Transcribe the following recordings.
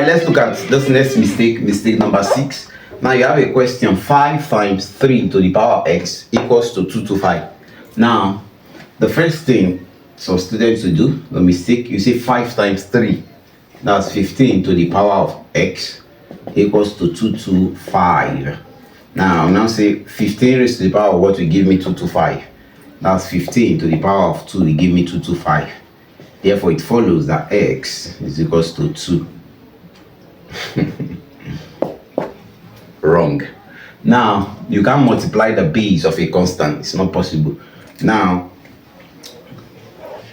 right, let's look at this next mistake number 6. Now you have a question: 5 times 3 to the power of x equals to 225. Now the first thing for students to do, the mistake, you say 5 times 3, that's 15 to the power of x equals to 225. Now say 15 raised to the power of what will give me 225. That's 15 to the power of 2 will give me 225. Therefore it follows that x is equals to 2. Wrong. Now you can't multiply the base of a constant, it's not possible. Now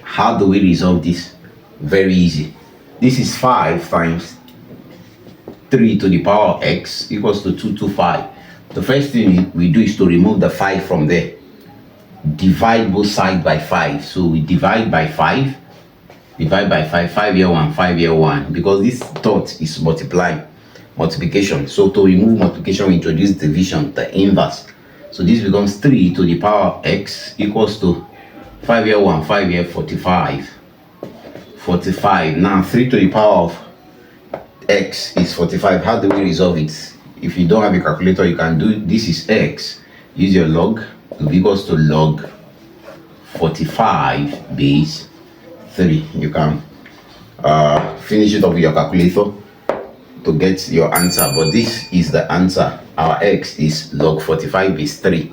how do we resolve this? Very easy. This is 5 times 3 to the power of x equals to 225. The first thing we do is to remove the 5 from there. Divide both sides by 5. So we divide by 5. Divide by 5. 5 here 1, 5 here 1. Because this dot is multiplication. So to remove multiplication, we introduce division, the inverse. So this becomes 3 to the power of x equals to 5 here 1, 5 here 45. 45. Now 3 to the power of x is 45. How do we resolve it? If you don't have a calculator, you can do this. Is x, use your log, it equals to log 45 base 3. You can finish it up with your calculator to get your answer, but this is the answer. Our x is log 45 base 3.